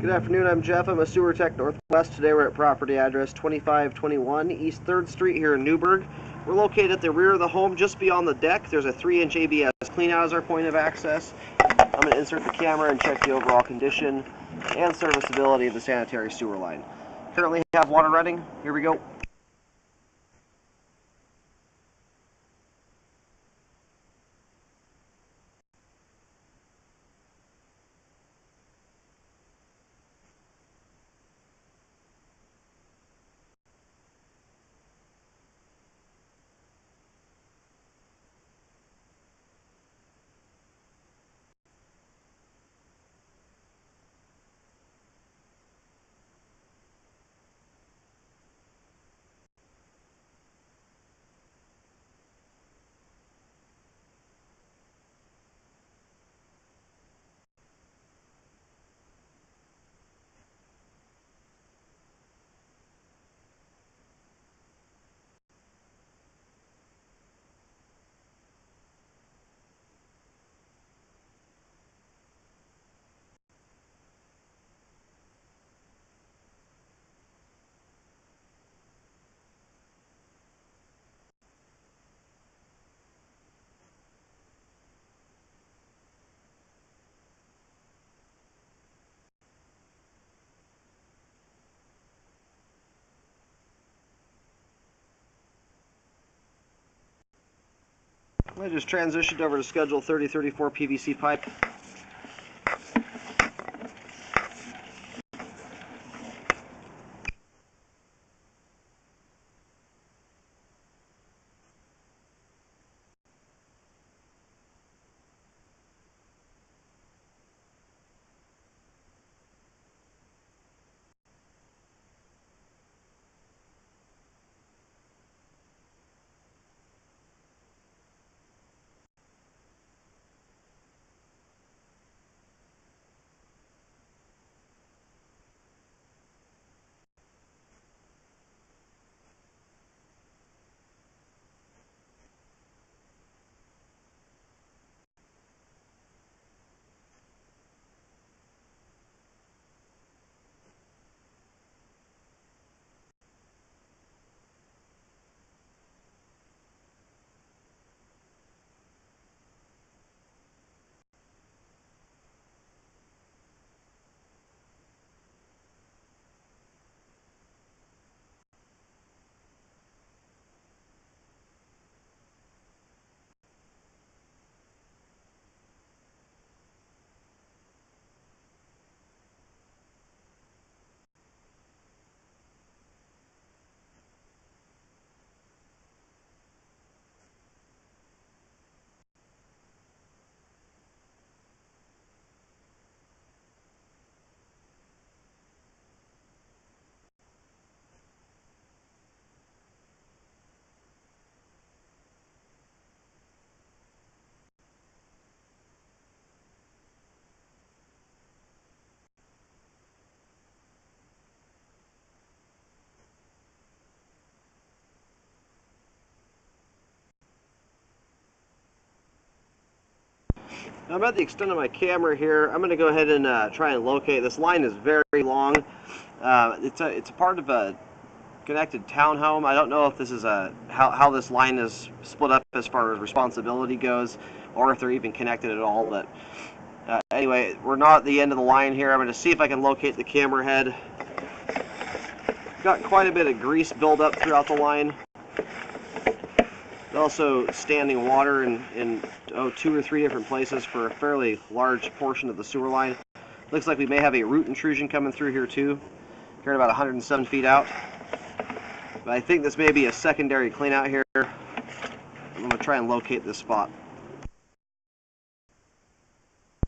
Good afternoon, I'm Jeff. I'm a sewer tech Northwest. Today we're at property address 2521 East 3rd Street here in Newburgh. We're located at the rear of the home just beyond the deck. There's a 3-inch ABS cleanout as our point of access. I'm going to insert the camera and check the overall condition and serviceability of the sanitary sewer line. Currently have water running. Here we go. I just transitioned over to schedule 3034 PVC pipe. I'm at the extent of my camera here. I'm going to go ahead and try and locate. This line is very long. It's a part of a connected townhome. I don't know if this is how this line is split up as far as responsibility goes, or if they're even connected at all. But anyway, we're not at the end of the line here. I'm going to see if I can locate the camera head. Got quite a bit of grease buildup throughout the line. Also standing water in 2 or 3 different places for a fairly large portion of the sewer line. Looks like we may have a root intrusion coming through here too. Here at about 107 feet out. But I think this may be a secondary clean out here. I'm going to try and locate this spot.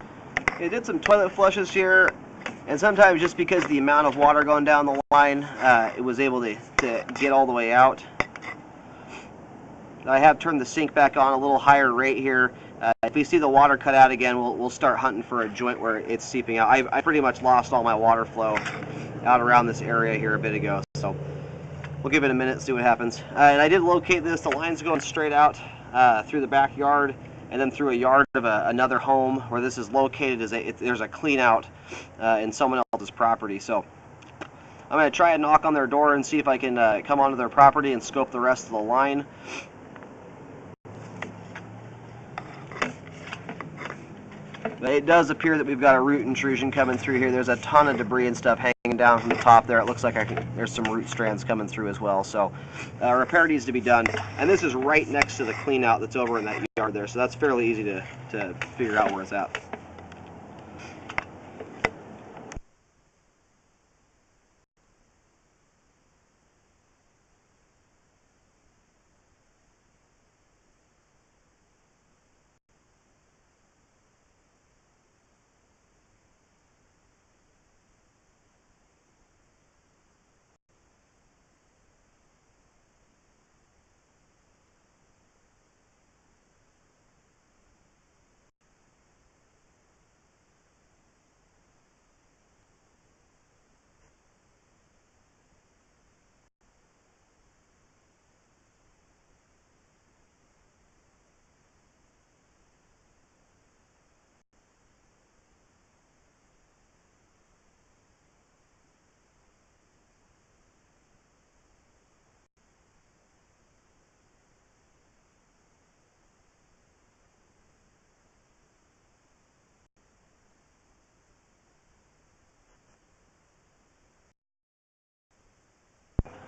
I did some toilet flushes here, and sometimes just because of the amount of water going down the line, it was able to get all the way out. I have turned the sink back on a little higher rate here. If we see the water cut out again, we'll start hunting for a joint where it's seeping out. I pretty much lost all my water flow out around this area here a bit ago, so we'll give it a minute and see what happens. And I did locate this. The line's going straight out through the backyard, and then through a yard of another home where this is located. There's a clean out in someone else's property. So I'm going to try and knock on their door and see if I can come onto their property and scope the rest of the line. But it does appear that we've got a root intrusion coming through here. There's a ton of debris and stuff hanging down from the top there. It looks like there's some root strands coming through as well. So repair needs to be done. And this is right next to the clean out that's over in that yard there. So that's fairly easy to figure out where it's at.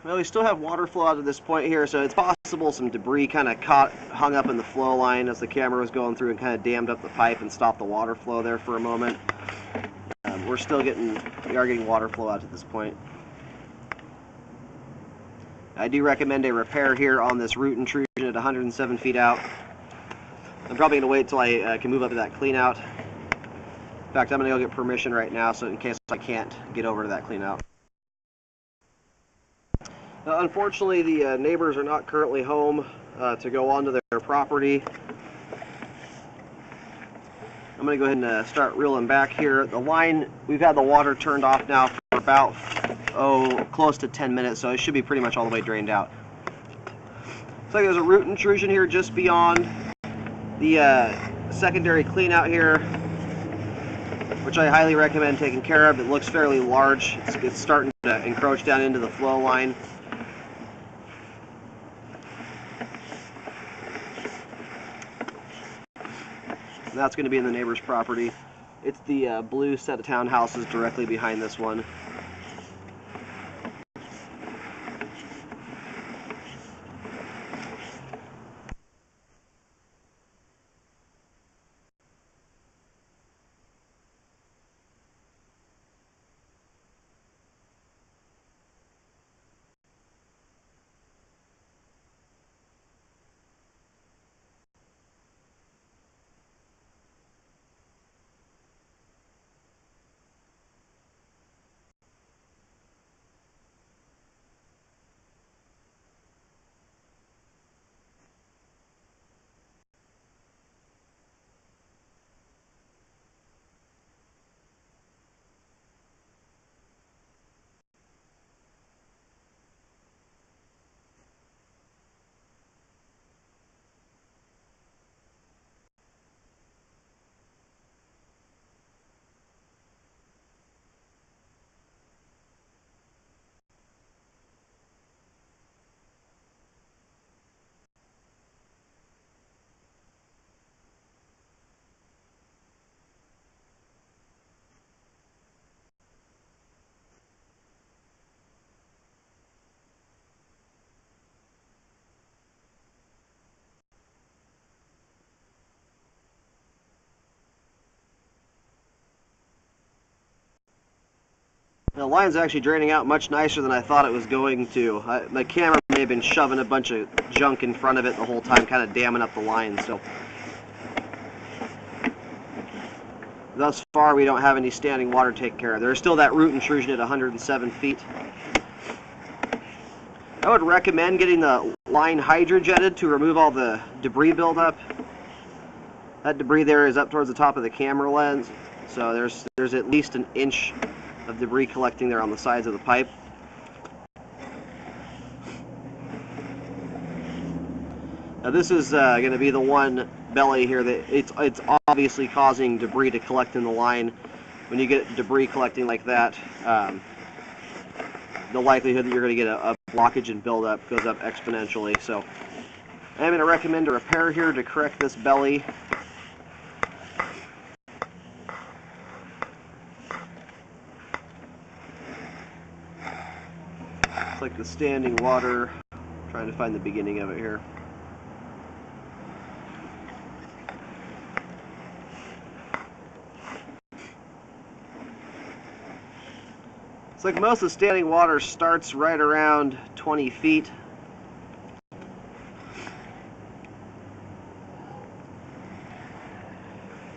Well, we still have water flow out to this point here, so it's possible some debris kind of hung up in the flow line as the camera was going through and kind of dammed up the pipe and stopped the water flow there for a moment. We are getting water flow out to this point. I do recommend a repair here on this root intrusion at 107 feet out. I'm probably going to wait till I can move up to that clean out. In fact, I'm going to go get permission right now, so in case I can't get over to that clean out. Unfortunately, the neighbors are not currently home to go onto their property. I'm going to go ahead and start reeling back here. The line, we've had the water turned off now for about, close to 10 minutes, so it should be pretty much all the way drained out. Looks like there's a root intrusion here just beyond the secondary clean out here, which I highly recommend taking care of. It looks fairly large. It's starting to encroach down into the flow line. And that's going to be in the neighbor's property. It's the blue set of townhouses directly behind this one. The line's actually draining out much nicer than I thought it was going to. My camera may have been shoving a bunch of junk in front of it the whole time, kind of damming up the line. So thus far, we don't have any standing water to take care of. There's still that root intrusion at 107 feet. I would recommend getting the line hydrojetted to remove all the debris buildup. That debris there is up towards the top of the camera lens, so there's at least an inch of debris collecting there on the sides of the pipe. Now this is going to be the one belly here that it's obviously causing debris to collect in the line. When you get debris collecting like that, the likelihood that you're going to get a blockage and buildup goes up exponentially. So I'm going to recommend a repair here to correct this belly. It's like the standing water. I'm trying to find the beginning of it here. It's like most of the standing water starts right around 20 feet.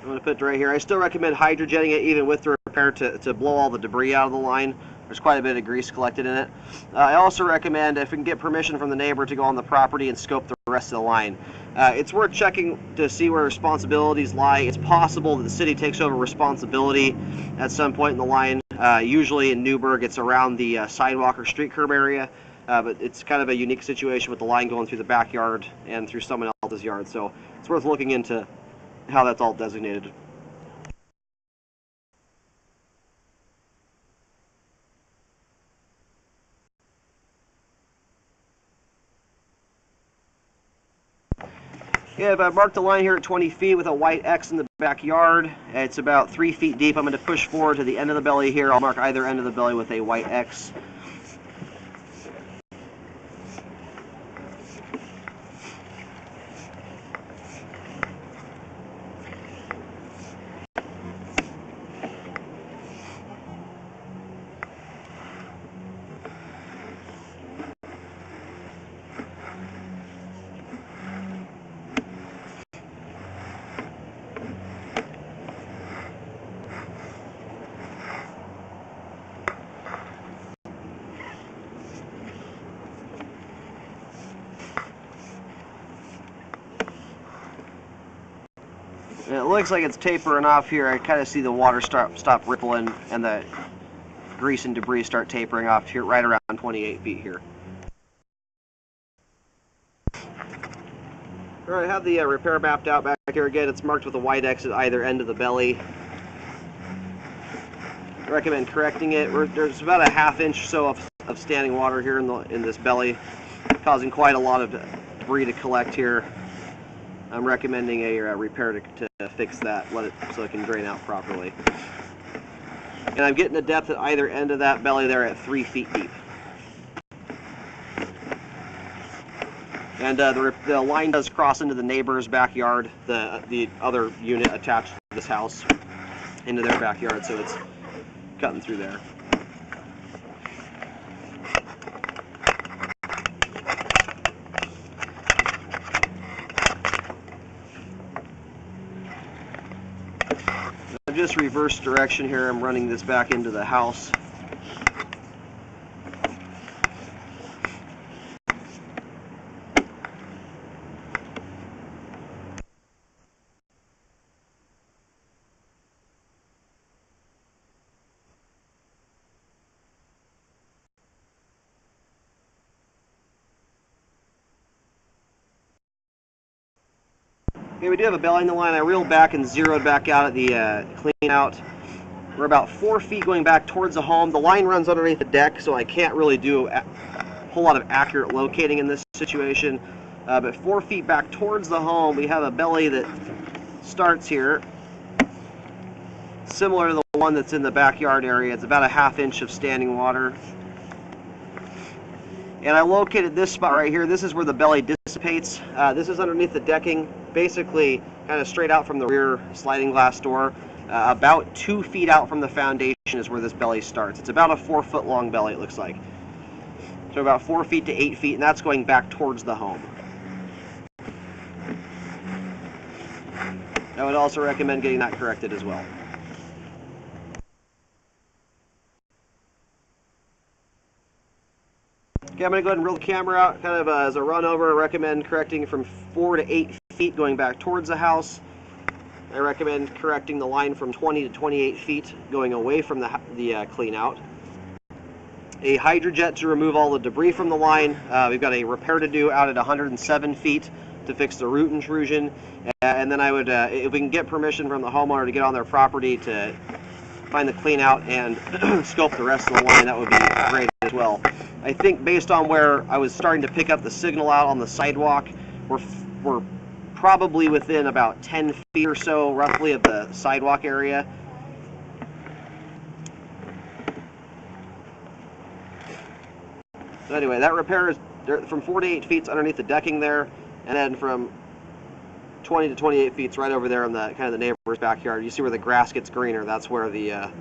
I'm going to put it right here. I still recommend hydrojetting it even with the repair to blow all the debris out of the line. There's quite a bit of grease collected in it. I also recommend, if we can get permission from the neighbor, to go on the property and scope the rest of the line. It's worth checking to see where responsibilities lie. It's possible that the city takes over responsibility at some point in the line. Usually in Newburgh, it's around the sidewalk or street curb area, but it's kind of a unique situation with the line going through the backyard and through someone else's yard. So it's worth looking into how that's all designated. Yeah, I've marked the line here at 20 feet with a white X in the backyard. It's about 3 feet deep. I'm going to push forward to the end of the belly here. I'll mark either end of the belly with a white X. And it looks like it's tapering off here. I kind of see the water stop rippling and the grease and debris start tapering off here right around 28 feet here. Alright, I have the repair mapped out back here again. It's marked with a white X at either end of the belly. I recommend correcting it. There's about a ½ inch or so of standing water here in this belly, causing quite a lot of debris to collect here. I'm recommending a repair to fix that, let it so it can drain out properly. And I'm getting a depth at either end of that belly there at 3 feet deep. And the line does cross into the neighbor's backyard, the other unit attached to this house, into their backyard, so it's cutting through there. I'm just reverse direction here. I'm running this back into the house. Okay, we do have a belly in the line. I reeled back and zeroed back out at the clean out. We're about 4 feet going back towards the home. The line runs underneath the deck, so I can't really do a whole lot of accurate locating in this situation. But 4 feet back towards the home, we have a belly that starts here, similar to the one that's in the backyard area. It's about a ½ inch of standing water. And I located this spot right here. This is where the belly dissipates. This is underneath the decking, basically kind of straight out from the rear sliding glass door. About 2 feet out from the foundation is where this belly starts. It's about a 4 foot long belly, it looks like. So about 4 feet to 8 feet, and that's going back towards the home. I would also recommend getting that corrected as well. Okay, I'm going to go ahead and roll the camera out kind of as a run over. I recommend correcting from 4 to 8 feet going back towards the house. I recommend correcting the line from 20 to 28 feet going away from the clean out. A hydrojet to remove all the debris from the line. We've got a repair to do out at 107 feet to fix the root intrusion, and then I would, if we can get permission from the homeowner to get on their property to find the clean out and scope the rest of the line, that would be great as well. I think based on where I was starting to pick up the signal out on the sidewalk, we're probably within about 10 feet or so roughly of the sidewalk area. So anyway, that repair is from 4 to 8 feet underneath the decking there, and then from 20 to 28 feet right over there in the kind of the neighbor's backyard. You see where the grass gets greener, that's where the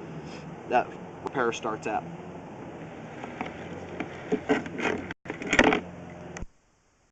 that repair starts at.